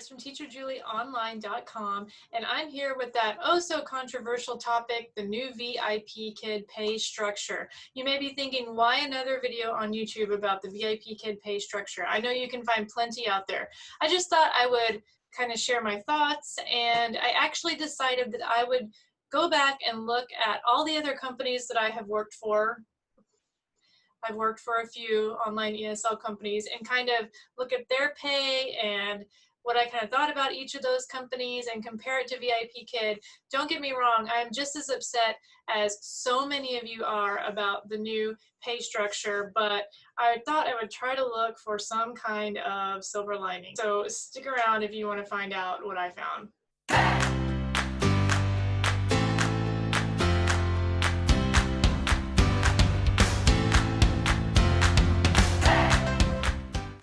Chris from TeacherJulieOnline.com, and I'm here with that oh so controversial topic, the new VIPKid pay structure. You may be thinking, why another video on YouTube about the VIPKid pay structure? I know you can find plenty out there. I just thought I would kind of share my thoughts, and I actually decided that I would go back and look at all the other companies that I have worked for. I've worked for a few online ESL companies and kind of look at their pay and what I kind of thought about each of those companies and compare it to VIPKid. Don't get me wrong, I'm just as upset as so many of you are about the new pay structure, but I thought I would try to look for some kind of silver lining. So stick around if you want to find out what I found.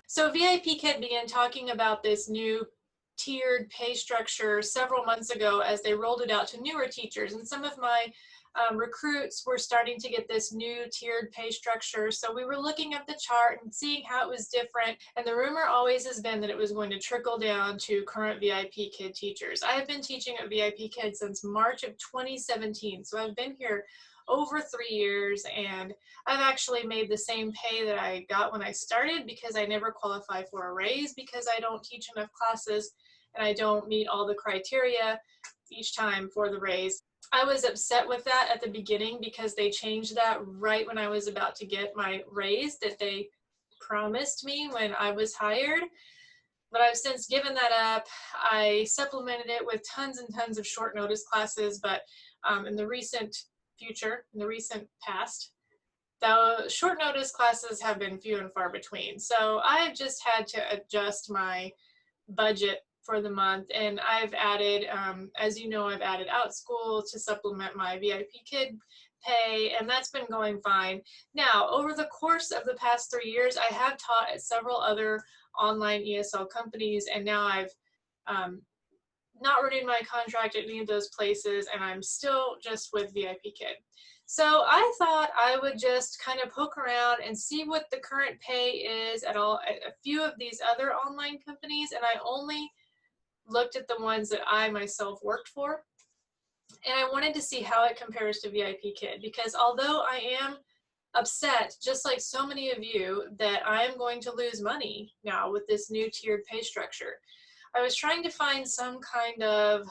So VIPKid began talking about this new tiered pay structure several months ago as they rolled it out to newer teachers, and some of my recruits were starting to get this new tiered pay structure. So we were looking at the chart and seeing how it was different, and the rumor always has been that it was going to trickle down to current VIPKid teachers. I have been teaching at VIPKid since March of 2017, so I've been here over 3 years, and I've actually made the same pay that I got when I started because I never qualify for a raise because I don't teach enough classes and I don't meet all the criteria each time for the raise. I was upset with that at the beginning because they changed that right when I was about to get my raise that they promised me when I was hired. But I've since given that up. I supplemented it with tons and tons of short notice classes, but in the recent past, the short notice classes have been few and far between. So I've just had to adjust my budget for the month, and I've added, as you know, I've added Outschool to supplement my VIPKid pay, and that's been going fine. Now, over the course of the past 3 years, I have taught at several other online ESL companies, and now I've not renewed my contract at any of those places, and I'm still just with VIPKid. So I thought I would just kind of poke around and see what the current pay is at a few of these other online companies, and I only looked at the ones that I myself worked for, and I wanted to see how it compares to VIPKid, because although I am upset, just like so many of you, that I am going to lose money now with this new tiered pay structure, I was trying to find some kind of,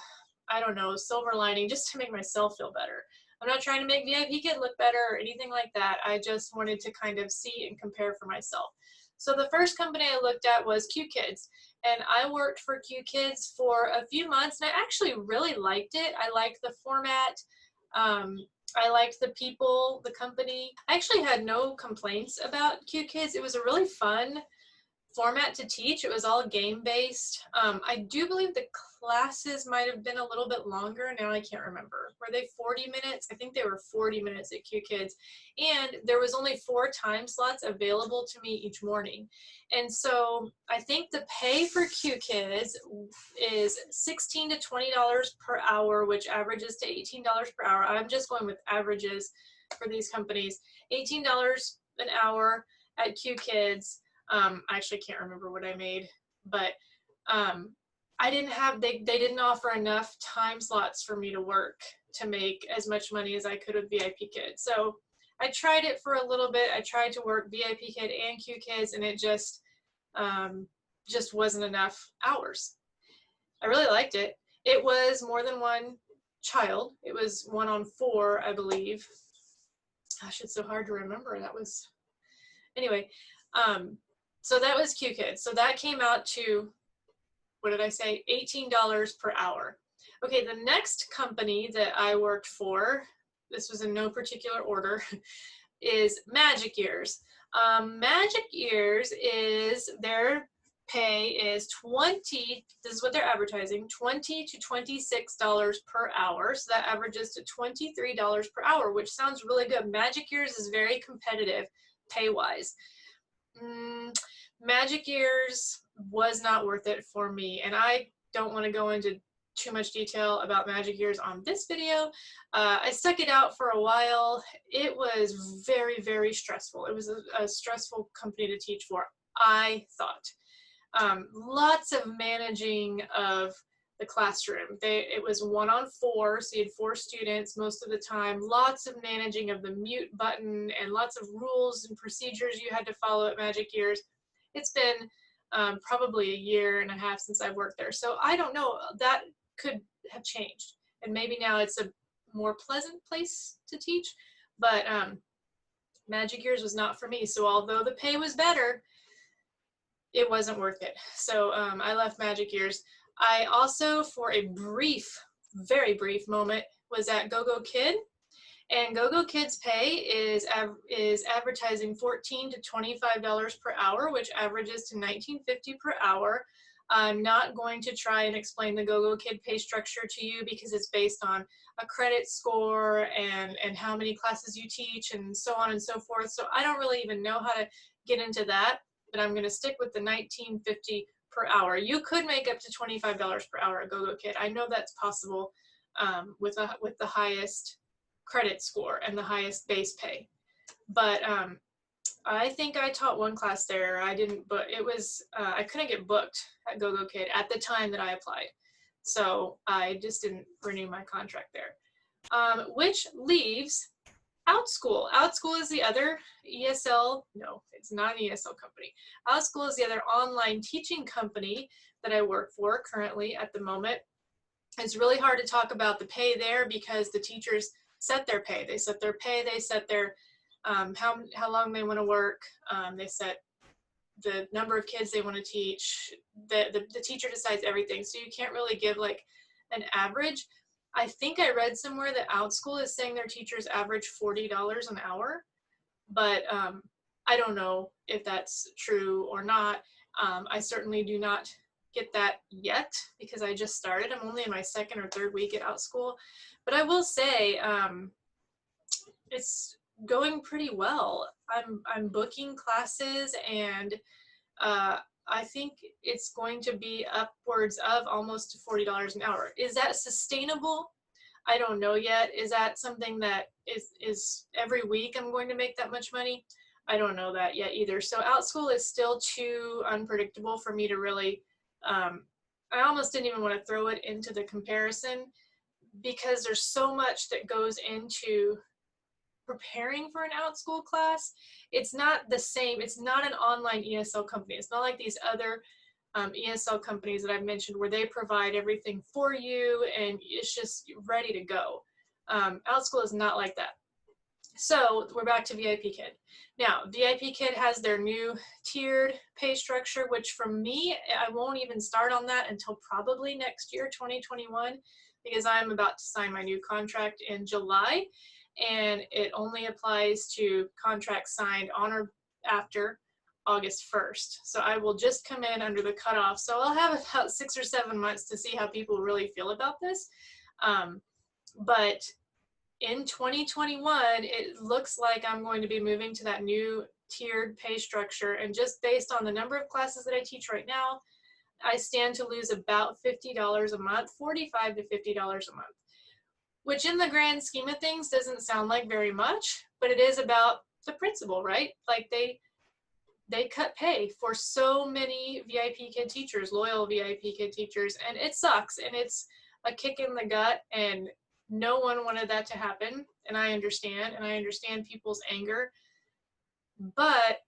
I don't know, silver lining just to make myself feel better. I'm not trying to make VIPKid look better or anything like that. I just wanted to kind of see and compare for myself. So the first company I looked at was QKids, and I worked for QKids for a few months, and I actually really liked it. I liked the format. I liked the people, the company. I actually had no complaints about QKids. It was a really fun format to teach. It was all game-based. I do believe the classes might have been a little bit longer. Now I can't remember. Were they 40 minutes? I think they were 40 minutes at QKids. And there was only 4 time slots available to me each morning. And so I think the pay for QKids is $16 to $20 per hour, which averages to $18 per hour. I'm just going with averages for these companies. $18 an hour at QKids. I actually can't remember what I made, but I didn't have, they didn't offer enough time slots for me to work to make as much money as I could with VIPKid. So I tried it for a little bit. I tried to work VIPKid and QKids, and it just wasn't enough hours. I really liked it. It was more than one child. It was 1 on 4, I believe. Gosh, it's so hard to remember. That was, anyway. So that was QKids. So that came out to, what did I say, $18 per hour. Okay, the next company that I worked for, this was in no particular order, is Magic Ears. Magic Ears is, their pay is this is what they're advertising, $20 to $26 per hour. So that averages to $23 per hour, which sounds really good. Magic Ears is very competitive pay-wise. Magic Ears was not worth it for me, and I don't want to go into too much detail about Magic Ears on this video. I stuck it out for a while. It was very, very stressful. It was a stressful company to teach for, I thought. Lots of managing of the classroom. It was 1-on-4, so you had 4 students most of the time. Lots of managing of the mute button and lots of rules and procedures you had to follow at Magic Years. It's been probably a year and a half since I've worked there, so I don't know. That could have changed, and maybe now it's a more pleasant place to teach. But Magic Years was not for me. So although the pay was better, it wasn't worth it. So I left Magic Years. I also, for a brief, very brief moment, was at GoGoKid, and GoGoKid's pay is advertising $14 to $25 per hour, which averages to $19.50 per hour. I'm not going to try and explain the GoGoKid pay structure to you because it's based on a credit score and how many classes you teach and so on and so forth. So I don't really even know how to get into that, but I'm going to stick with the $19.50 per hour. You could make up to $25 per hour at GoGoKid. I know that's possible with the highest credit score and the highest base pay. But I think I taught one class there. I didn't, but it was, I couldn't get booked at GoGoKid at the time that I applied. So I just didn't renew my contract there. Which leaves Outschool. Outschool is the other ESL, no, it's not an ESL company. Outschool is the other online teaching company that I work for currently at the moment. It's really hard to talk about the pay there because the teachers set their pay. They set their pay, they set their how long they want to work, they set the number of kids they want to teach. The teacher decides everything, so you can't really give like an average. I think I read somewhere that Outschool is saying their teachers average $40 an hour, but I don't know if that's true or not. I certainly do not get that yet because I just started. I'm only in my 2nd or 3rd week at Outschool, but I will say it's going pretty well. I'm booking classes, and I think it's going to be upwards of almost $40 an hour. Is that sustainable? I don't know yet. Is that something that is every week I'm going to make that much money? I don't know that yet either. So Outschool is still too unpredictable for me to really, I almost didn't even want to throw it into the comparison because there's so much that goes into preparing for an Outschool class. It's not the same. It's not an online ESL company. It's not like these other ESL companies that I've mentioned where they provide everything for you and it's just ready to go. Outschool is not like that. So we're back to VIPKid. Now, VIPKid has their new tiered pay structure, which for me, I won't even start on that until probably next year, 2021, because I'm about to sign my new contract in July, and it only applies to contracts signed on or after August 1st. So I will just come in under the cutoff. So I'll have about 6 or 7 months to see how people really feel about this. But in 2021, it looks like I'm going to be moving to that new tiered pay structure. And just based on the number of classes that I teach right now, I stand to lose about $50 a month, $45 to $50 a month, which in the grand scheme of things doesn't sound like very much, but it is about the principle, right? Like they cut pay for so many VIPKid teachers, loyal VIPKid teachers, and it sucks, and it's a kick in the gut, and no one wanted that to happen, and I understand people's anger, but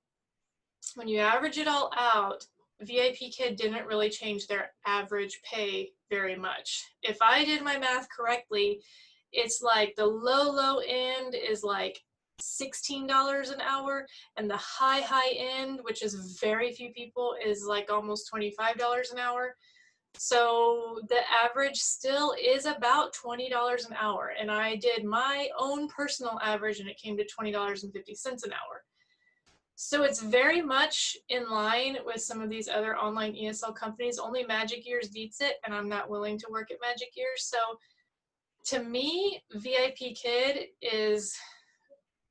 when you average it all out, VIPKid didn't really change their average pay very much. If I did my math correctly, it's like the low end is like $16 an hour, and the high end, which is very few people, is like almost $25 an hour. So the average still is about $20 an hour, and I did my own personal average and it came to $20.50 an hour. So it's very much in line with some of these other online ESL companies. Only Magic Years beats it, and I'm not willing to work at Magic Years. So to me, VIPKid is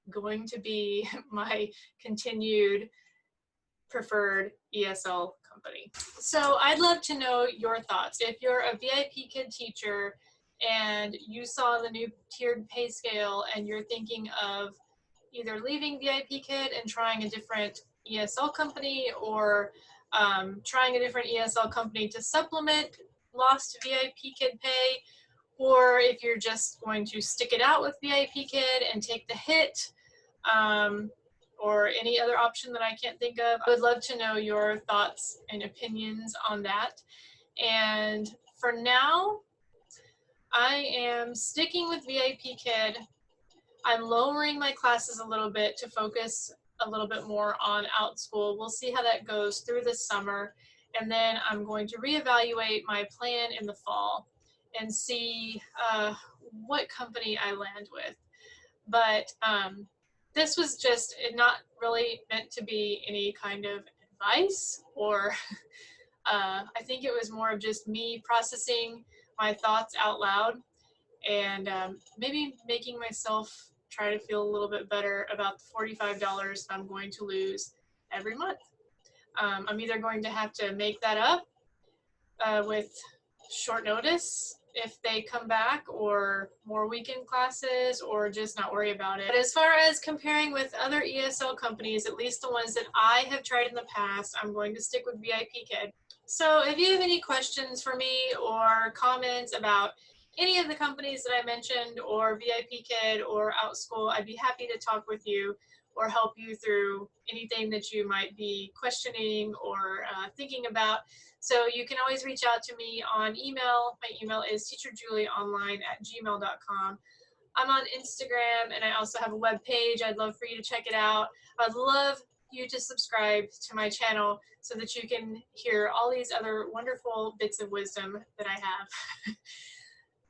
going to be my continued preferred ESL company. So I'd love to know your thoughts. If you're a VIPKid teacher and you saw the new tiered pay scale and you're thinking of either leaving VIPKid and trying a different ESL company, or trying a different ESL company to supplement lost VIPKid pay, or if you're just going to stick it out with VIPKid and take the hit, or any other option that I can't think of. I would love to know your thoughts and opinions on that. And for now, I am sticking with VIPKid. I'm lowering my classes a little bit to focus a little bit more on Outschool. We'll see how that goes through this summer. And then I'm going to reevaluate my plan in the fall and see what company I land with. But this was just not really meant to be any kind of advice, or I think it was more of just me processing my thoughts out loud, and maybe making myself try to feel a little bit better about the $45 I'm going to lose every month. I'm either going to have to make that up with short notice if they come back, or more weekend classes, or just not worry about it. But as far as comparing with other ESL companies, at least the ones that I have tried in the past, I'm going to stick with VIPKid. So if you have any questions for me or comments about any of the companies that I mentioned, or VIPKid or Outschool, I'd be happy to talk with you or help you through anything that you might be questioning or thinking about. So you can always reach out to me on email. My email is teacherjulieonline@gmail.com. I'm on Instagram, and I also have a web page. I'd love for you to check it out. I'd love you to subscribe to my channel so that you can hear all these other wonderful bits of wisdom that I have.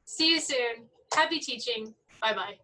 See you soon. Happy teaching. Bye-bye.